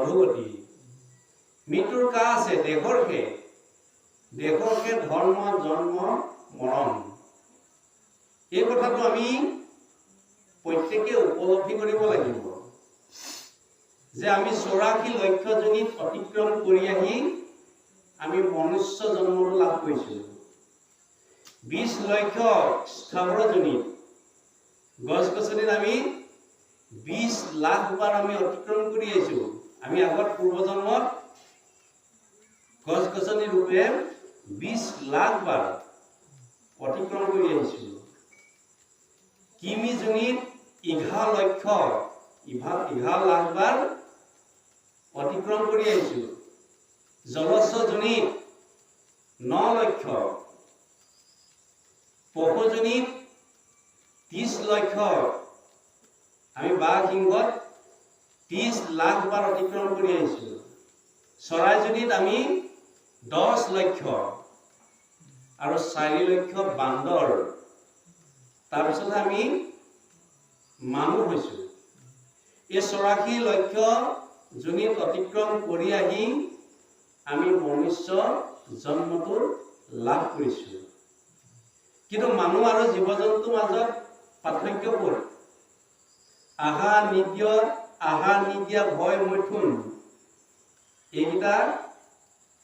অধোগতি। মৃত্যুৰ কা আছে দেহৰ ধৰ্ম জন্ম মৰণ। এই কথাটো আমি প্ৰত্যেকে উপলব্ধি কৰিব লাগিব যে আমি 84 লক্ষ জনীত অতিক্ৰম কৰি আহি আমি মনুষ্য জন্মটো লাভ কৰিছিলোঁ। 20 লক্ষ স্থাৱৰ জনীত গছ গছনিত আমি 20 লাখ বাৰ আমি অতিক্ৰম কৰি আহিছোঁ। আমি আগত পূৰ্বজন্মত গছ গছনি ৰূপে 20 লাখ বাৰ অতিক্ৰম কৰি আহিছিলোঁ। কিমি জনীত 11 লাখ বাৰ অতিক্ৰম কৰি আহিছোঁ। জলস্ব জনীত 9 লক্ষ, পশুজনীত 30 লক্ষ, আমি বাঘ সিংহত 30 লাখ বাৰ অতিক্ৰম কৰি আহিছোঁ। চৰাইজনীত আমি 10 লক্ষ আৰু 4 লক্ষ বান্দৰ। তাৰপিছত আমি মানুহ হৈছোঁ। এই 84 লক্ষ জনীত অতিক্ৰম কৰি আহি আমি মনুষ্য জন্মটো লাভ কৰিছোঁ। কিন্তু মানুহ আৰু জীৱ জন্তুৰ মাজত পাৰ্থক্য ক'ত? আহাৰ নিদিয়া ভয় মৈথুন, এইকেইটা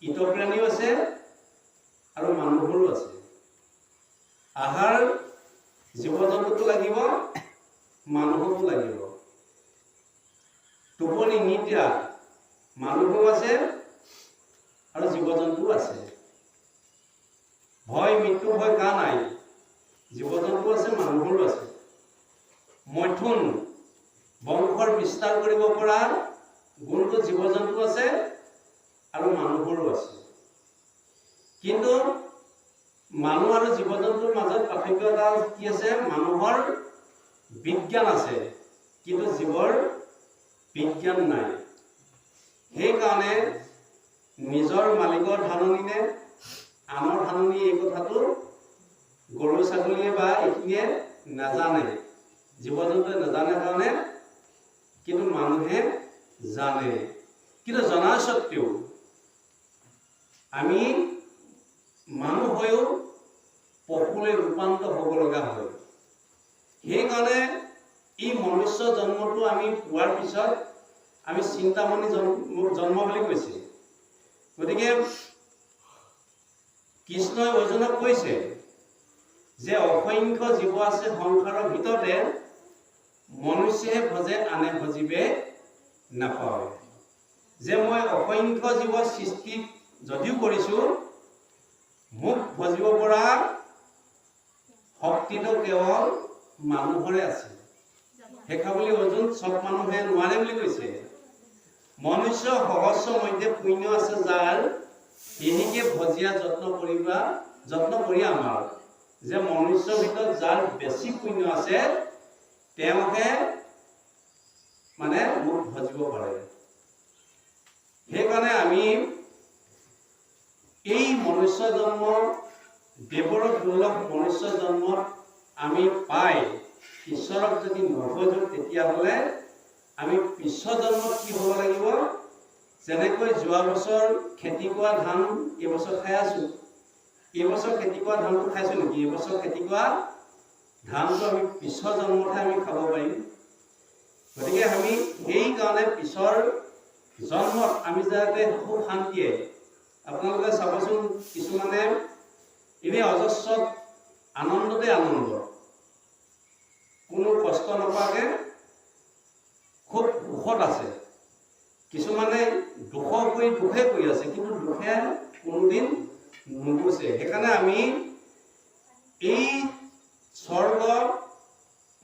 ইতপ্ৰাণীও আছে আৰু মানুহৰো আছে। আহাৰ জীৱ জন্তুকো লাগিব, মানুহকো লাগিব। টোপনি নিদ্ৰা মানুহো আছে আৰু জীৱ জন্তুও আছে। ভয় মৃত্যু ভয় কা নাই? জীৱ জন্তু আছে, মানুহৰো আছে। মৈথুন বংশৰ বিস্তাৰ কৰিব পৰা গুণটো জীৱ জন্তু আছে আৰু মানুহৰো আছে। কিন্তু মানুহ আৰু জীৱ জন্তুৰ মাজত পাৰ্থক্য এটা কি আছে? মানুহৰ বিজ্ঞান আছে কিন্তু জীৱৰ বিজ্ঞান নাই। সেইকাৰণে নিজৰ মালিকৰ ধাননি নে আনৰ ধাননি, এই কথাটো গৰু ছাগলীয়ে বা এইখিনিয়ে নাজানে, জীৱ জন্তুৱে নাজানে কাৰণে, কিন্তু মানুহে জানে। কিন্তু জনা স্বত্বেও আমি মানুহ হৈও পশুলৈ ৰূপান্তৰ হ'ব লগা হয়। সেইকাৰণে এই মনুষ্য জন্মটো আমি পোৱাৰ পিছত আমি চিন্তামণি জন্ম বুলি কৈছে। গতিকে কৃষ্ণই অৰ্জুনক কৈছে যে অসংখ্য জীৱ আছে সংসাৰৰ ভিতৰতে, মনুষ্যহে ভজে আনে ভজিবে নাপায়। যে মই অসংখ্য জীৱ সৃষ্টি যদিও কৰিছোঁ, মোক ভজিব পৰা শক্তিটো কেৱল মানুহৰে আছে। সেইকা বুলি অৰ্জুন চব মানুহে নোৱাৰে বুলি কৈছে। মনুষ্য সহস্ৰ মধ্যে পুণ্য আছে যাৰ, এনেকে ভজিয়া যত্ন কৰি আমাৰ যে মনুষ্যৰ ভিতৰত যাৰ বেছি পুণ্য আছে তেওঁহে মানে মোক ভজিব পাৰে। সেইকাৰণে আমি এই মনুষ্য জন্ম, দেৱৰ দুৰ্লভ মনুষ্য জন্মত আমি পাই ঈশ্বৰক যদি নভজো, তেতিয়াহ'লে আমি পিছৰ জন্মত কি হ'ব লাগিব? যেনেকৈ যোৱা বছৰ খেতি কৰা ধান এইবছৰ খাই আছোঁ, এইবছৰ খেতি কৰা ধানটো খাইছোঁ নেকি? এইবছৰ খেতি কৰা ধানটো আমি পিছৰ জন্মতহে আমি খাব পাৰিম। গতিকে আমি সেইকাৰণে পিছৰ জন্মত আমি যাতে সুখ শান্তিয়ে, আপোনালোকে চাবচোন, কিছুমানে এনেই অজস্ৰ আনন্দতে আনন্দ, কোনো কষ্ট নকৰাকে খুব সুখত আছে। কিছুমানে দুখে কৰি আছে, কিন্তু দুখে কোনোদিন নুগুচে। সেইকাৰণে আমি এই স্বৰ্গ,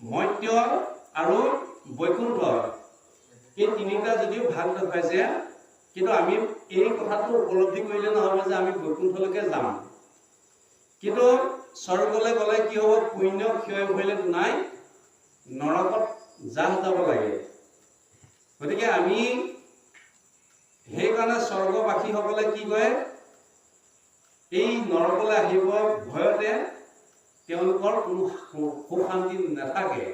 মৰ্ত্য আৰু বৈকুণ্ঠ, এই তিনিটা যদিও ভাগ দেখুৱাইছে, কিন্তু আমি এই কথাটো উপলব্ধি কৰিলে নহ'ব যে আমি বৈকুণ্ঠলৈকে যাম। কিন্তু স্বৰ্গলৈ গ'লে কি হ'ব? পুণ্য ক্ষয় কৰিলে নাই, নৰকত জাহ যাব লাগে। গতিকে আমি সেইকাৰণে স্বৰ্গবাসীসকলে কি কয়? এই নৰকলৈ আহিব ভয়তে তেওঁলোকৰ কোনো সুখ শান্তি নাথাকে।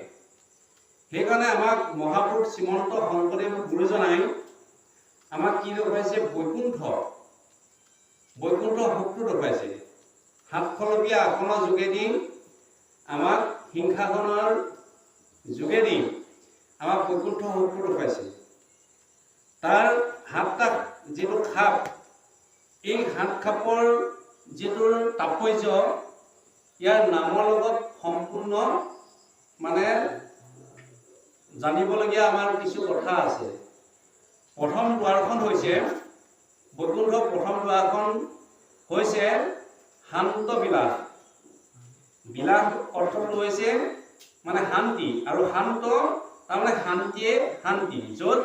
সেইকাৰণে আমাক মহাপুৰুষ শ্ৰীমন্ত শংকৰদেৱ গুৰুজনাই আমাক কি দেখুৱাইছে? বৈকুণ্ঠ সুখটো দেখুৱাইছে। সাতখলপীয়া আসনৰ যোগেদি আমাক সিংহাসনৰ যোগেদি আমাক বৈকুণ্ঠ সুখটো দেখুৱাইছে। তাৰ সাতটা যিটো খাপ, এই সাত খাপৰ যিটো তাৎপৰ্য ইয়াৰ নামৰ লগত সম্পূৰ্ণ মানে জানিবলগীয়া আমাৰ কিছু কথা আছে। প্ৰথম দুৱাৰখন হৈছে বৈকুণ্ঠৰ প্ৰথম দুৱাৰখন হৈছে শান্ত বিলাস। বিলাস অৰ্থটো হৈছে মানে শান্তি, আৰু শান্ত তাৰমানে শান্তিয়ে শান্তি, য'ত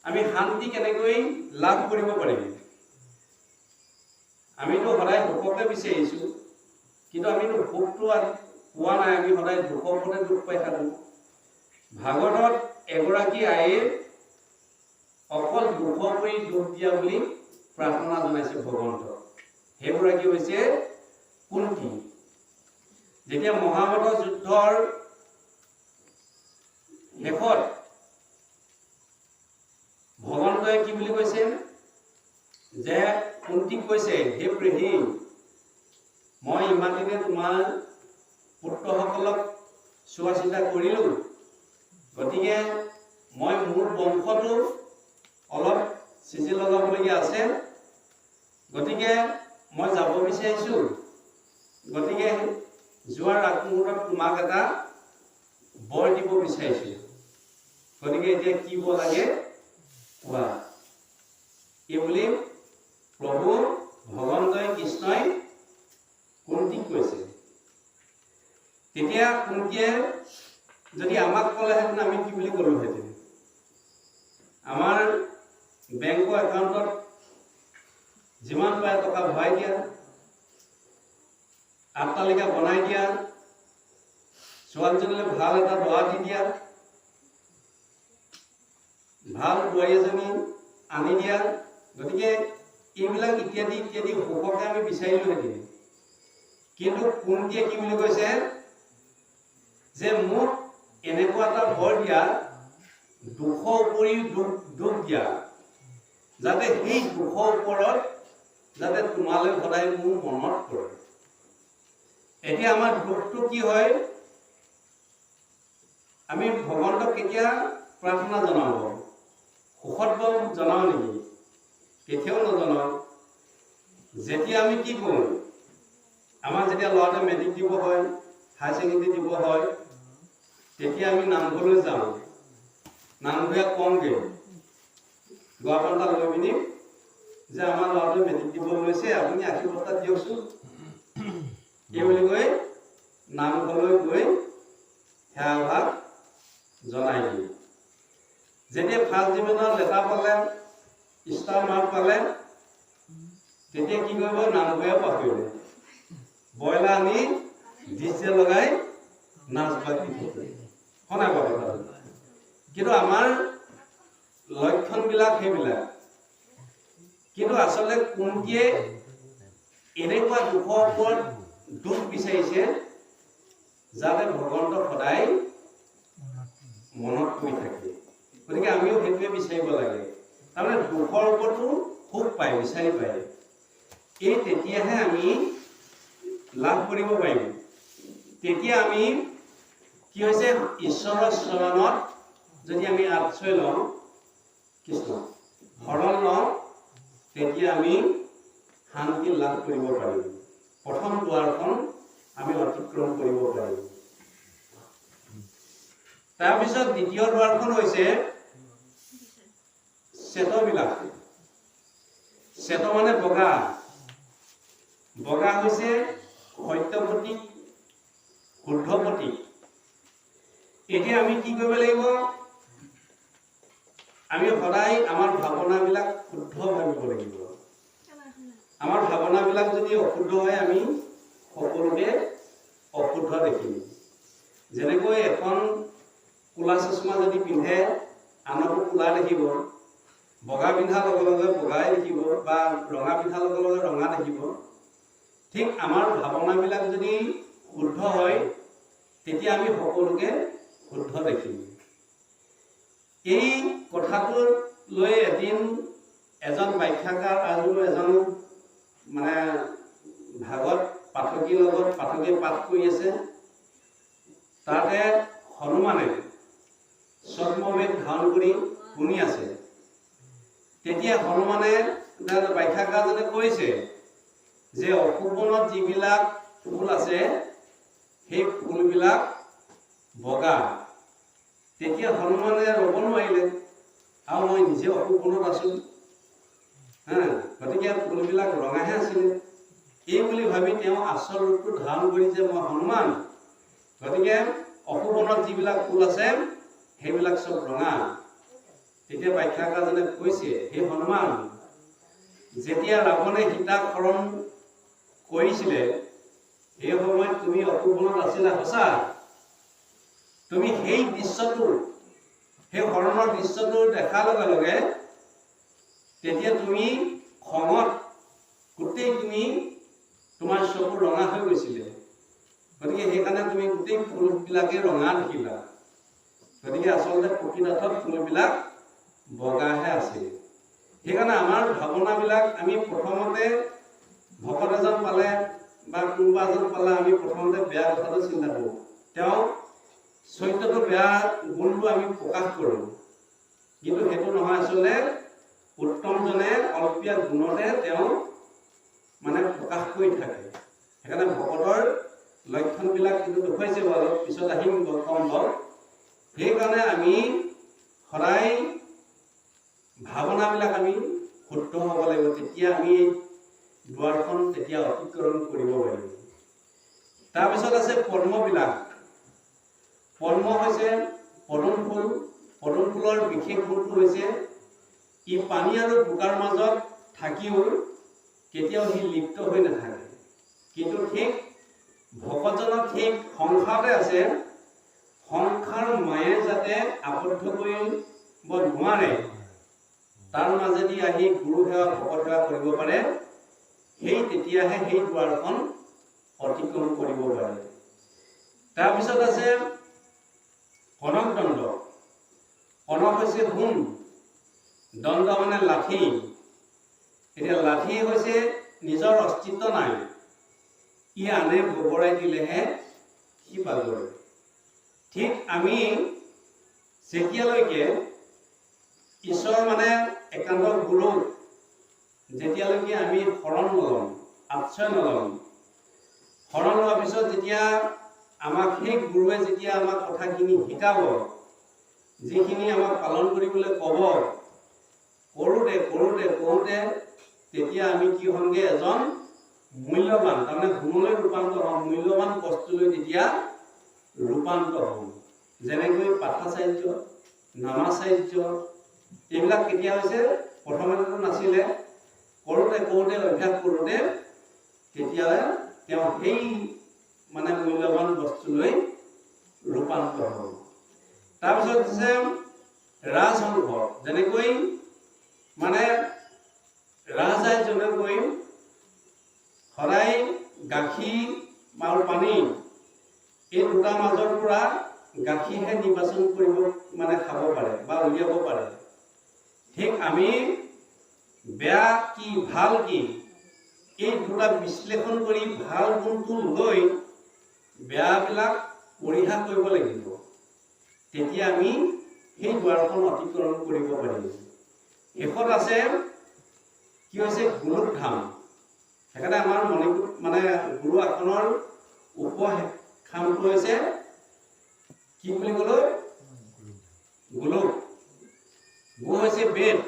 আমি শান্তি কেনেকৈ লাভ কৰিব পাৰিম। আমিতো সদায় সুখকে বিচাৰিছোঁ, কিন্তু আমিতো সুখটো পোৱা নাই, আমি সদায় দুখৰ ওপৰতে দুখ পাই থাকোঁ। ভাগৱতত এগৰাকী আইয়ে অকল দুখৰ কৰি দুখ দিয়া বুলি প্ৰাৰ্থনা জনাইছে ভগৱন্তক। সেইগৰাকী হৈছে কুন্তী। যেতিয়া মহাভাৰত যুদ্ধৰ শেষত ভগৱন্তই কি বুলি কৈছে যে কুন্তীক কৈছে, হে পেহী, মই ইমান দিনে তোমাৰ পুত্ৰসকলক চোৱা চিতা কৰিলোঁ, গতিকে মই মোৰ বংশটো অলপ চিজি লগাবলগীয়া আছে, গতিকে মই যাব বিচাৰিছোঁ। গতিকে যোৱাৰ আগমুহূৰ্তত তোমাক এটা বৰ দিব বিচাৰিছোঁ। গতিকে এতিয়া কি হ'ব লাগে কোৱা। এইবুলি প্ৰভু ভগৱন্তই কৃষ্ণই কুন্তীক কৈছে। তেতিয়া কুন্তীয়ে যদি আমাক ক'লেহেঁতেন আমি কি বুলি ক'লোহেঁতেন? আমাৰ বেংকৰ একাউণ্টত যিমান পাৰে টকা ভৰাই দিয়া, আট্টালিকা বনাই দিয়া, ছোৱালীজনীলৈ ভাল এটা দৰা দি দিয়া, ভাল বোৱাৰী এজনী আনি দিয়া। গতিকে এইবিলাক ইত্যাদি ইত্যাদি সুখকে আমি বিচাৰিলোহেঁতেন। কিন্তু কুন্তীয়ে কি বুলি কৈছে যে মোক এনেকুৱা এটা বৰ দিয়া, দুখৰ উপৰিও দুখ দিয়া, যাতে সেই দুখৰ ওপৰত যাতে তোমালৈ সদায় মোৰ মনত পৰে। এতিয়া আমাৰ দুখটো কি হয়? আমি ভগৱন্তক কেতিয়া প্ৰাৰ্থনা জনাব? সুখত জনাওঁ নেকি? কেতিয়াও নজনাওঁ। যেতিয়া আমি কি কৰোঁ, আমাৰ যেতিয়া ল'ৰাটোৱে মেট্ৰিক দিব হয়, হায়াৰ ছেকেণ্ডেৰী দিব হয়, তেতিয়া আমি নামঘৰলৈ যাওঁ, নামঘৰীয়া কওঁগৈ, গোৱাপান্তা লৈ পিনি যে আমাৰ ল'ৰাটোৱে মেট্ৰিক দিব লৈছে, আপুনি আশীৰ্বাদ এটা দিয়কচোন। এই বুলি কৈ নামঘৰলৈ গৈ সেৱা ভাগ জনাই দিয়ে। যেতিয়া ফাৰ্ষ্ট ডিভিজনত লেটাৰ পালে, ষ্টাৰ মাৰ্ক পালে, তেতিয়া কি কৰিব? নামঘৰীয়া পাহৰিলে, ব্ৰইলাৰ আনি ডিজে লগাই নাচ বাগ দি থাকে। শুনা কথা। কিন্তু আমাৰ লক্ষণবিলাক সেইবিলাক। কিন্তু আচলতে কুন্তীয়ে এনেকুৱা দুখৰ ওপৰত দুখ বিচাৰিছে যাতে ভগৱন্তক সদায় মনত পৰি থাকে। গতিকে আমিও সেইটোৱে বিচাৰিব লাগে। তাৰমানে দুখৰ ওপৰতো সুখ পায়, বিচাৰি পায়। এই তেতিয়াহে আমি লাভ কৰিব পাৰিম। তেতিয়া আমি কি হৈছে, ঈশ্বৰৰ চৰণত যদি আমি আশ্ৰয় লওঁ, কৃষ্ণ শৰণ লওঁ, তেতিয়া আমি শান্তি লাভ কৰিব পাৰিম। প্ৰথম দুৱাৰখন আমি অতিক্ৰম কৰিব পাৰিম। তাৰপিছত দ্বিতীয় দুৱাৰখন হৈছে শ্বেতবিলাস। শ্বেত মানে বগা। বগা হৈছে সত্য প্ৰতীক, শুদ্ধ প্ৰতীক। এতিয়া আমি কি কৰিব লাগিব? আমি সদায় আমাৰ ভাৱনাবিলাক শুদ্ধ ভাবিব লাগিব। আমাৰ ভাৱনাবিলাক যদি অশুদ্ধ হয়, আমি সকলোকে অশুদ্ধ দেখিম। যেনেকৈ এখন কোলা চশমা যদি পিন্ধে, আনকো কোলা দেখিব, বগা পিন্ধাৰ লগে লগে বগাই দেখিব, বা ৰঙা পিন্ধাৰ লগে লগে ৰঙা দেখিব। ঠিক আমাৰ ভাৱনাবিলাক যদি শুদ্ধ হয়, তেতিয়া আমি সকলোকে শুদ্ধ দেখিম। এই কথাটোৰ লৈ এদিন এজন ব্যাখ্যাকাৰ আৰু এজন মানে ভাগৱত পাঠকীৰ লগত পাঠকে পাঠ কৰি আছে। তাতে হনুমানে ছদ্মবেদ ধাৰণ কৰি শুনি আছে। তেতিয়া হনুমানে ব্যাখ্যাকাৰজনে কৈছে যে অশোকবনত যিবিলাক ফুল আছে সেই ফুলবিলাক বগা। তেতিয়া হনুমানে ৰ'ব নোৱাৰিলে, আৰু মই নিজে অশোকবনত আছোঁ, গতিকে ফুলবিলাক ৰঙাহে আছিলে। এই বুলি ভাবি তেওঁ আচল ৰূপটো ধাৰণ কৰি যে মই হনুমান, গতিকে অশোকবনত যিবিলাক ফুল আছে সেইবিলাক চব ৰঙা। তেতিয়া ব্যাখ্যাকাৰজনে কৈছে, হে হনুমান, যেতিয়া ৰাৱণে সীতাক হৰণ কৰিছিলে সেই সময়ত তুমি অশোকবনত আছিলা সঁচা। তুমি সেই দৃশ্যটো, সেই হৰণৰ দৃশ্যটো দেখাৰ লগে লগে তেতিয়া তুমি খঙত গোটেই তোমাৰ চকু ৰঙা হৈ গৈছিলে। গতিকে সেইকাৰণে তুমি গোটেই ফুলবিলাকে ৰঙা দেখিলা। গতিকে আচলতে প্ৰকৃতাৰ্থত ফুলবিলাক বগাহে আছিল। সেইকাৰণে আমাৰ ভাৱনাবিলাক আমি প্ৰথমতে ভকত এজন পালে বা কোনোবা এজন পালে আমি প্ৰথমতে বেয়া কথাটো চিন্তা কৰোঁ, তেওঁ চৰিত্ৰটো বেয়া গুণটো আমি প্ৰকাশ কৰোঁ, কিন্তু সেইটো নহয়। আচলতে উত্তমজনে অলপীয়া গুণতে তেওঁ মানে প্ৰকাশ কৰি থাকে। সেইকাৰণে ভকতৰ লক্ষণবিলাক কিন্তু দেখুৱাইছে বাৰু, পিছত আহিম কম বাৰু। সেইকাৰণে আমি সদায় ভাৱনাবিলাক আমি শুদ্ধ হ'ব লাগিব, তেতিয়া আমি দুৱাৰখন তেতিয়া অতিক্ৰম কৰিব পাৰিম। তাৰপিছত আছে পদ্মবিলাক। পদ্ম হৈছে পদুম ফুল। পদুম ফুলৰ বিশেষ গুণটো হৈছে ই পানী আৰু বোকাৰ মাজত থাকিও কেতিয়াও সি লিপ্ত হৈ নাথাকে। কিন্তু ঠিক ভকতজনক ঠিক সংসাৰতে আছে, সংসাৰ মায়ে যাতে আবদ্ধ কৰিব নোৱাৰে, তাৰ মাজেদি আহি গুৰু সেৱা ভকত সেৱা কৰিব পাৰে, তেতিয়াহে সেই দুৱাৰখন অতিক্ৰম কৰিব পাৰে। তাৰপিছত আছে কনক দণ্ড। কনক হৈছে সোণ, দণ্ড মানে লাঠি। এতিয়া লাঠি হৈছে নিজৰ অস্তিত্ব নাই, ই আনে বগৰাই দিলেহে সি বাগৰে। ঠিক আমি যেতিয়ালৈকে ঈশ্বৰ মানে একান্ত গুৰুক যেতিয়ালৈকে আমি শৰণ নল'ম, আশ্ৰয় নল'ম, শৰণ লোৱাৰ পিছত যেতিয়া আমাক সেই গুৰুৱে যেতিয়া আমাক কথাখিনি শিকাব, যিখিনি আমাক পালন কৰিবলৈ ক'ব, কৰোঁতে তেতিয়া আমি কি হ'মগে, এজন মূল্যৱান, তাৰমানে গুণলৈ ৰূপান্তৰ হ'ম, মূল্যৱান বস্তুলৈ তেতিয়া ৰূপান্তৰ হ'ম। যেনেকৈ পাঠাচাৰ্য, নামাচাৰ্য এইবিলাক কেতিয়া হৈছে, প্ৰথমতেতো নাছিলে, কৰোঁতে অভ্যাস কৰোঁতে তেতিয়ালে তেওঁ সেই মানে মূল্যৱান বস্তুলৈ ৰূপান্তৰ হ'ল। তাৰপিছত হৈছে ৰাজহংস। যেনেকৈ মানে ৰাজহাঁহ যেনেকৈ সদায় গাখীৰ আৰু পানী এই দুটাৰ মাজৰ পৰা গাখীৰহে নিৰ্বাচন কৰিব মানে খাব পাৰে বা উলিয়াব পাৰে। ঠিক আমি বেয়া কি ভাল কি এই দুটা বিশ্লেষণ কৰি ভাল গুণটো লৈ বেয়াবিলাক পৰিহাৰ কৰিব লাগিব, তেতিয়া আমি সেই দুৱাৰখন অতিক্ৰম কৰিব পাৰিম। শেষত আছে কি হৈছে গোলক ধাম। সেইকাৰণে আমাৰ মণিপুৰ মানে গুৰু আসনৰ উপশামটো হৈছে কি বুলি ক'লো, গোলক। গো হৈছে বেদ,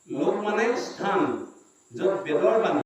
লোক মানে স্থান, য'ত বেদৰ বাণী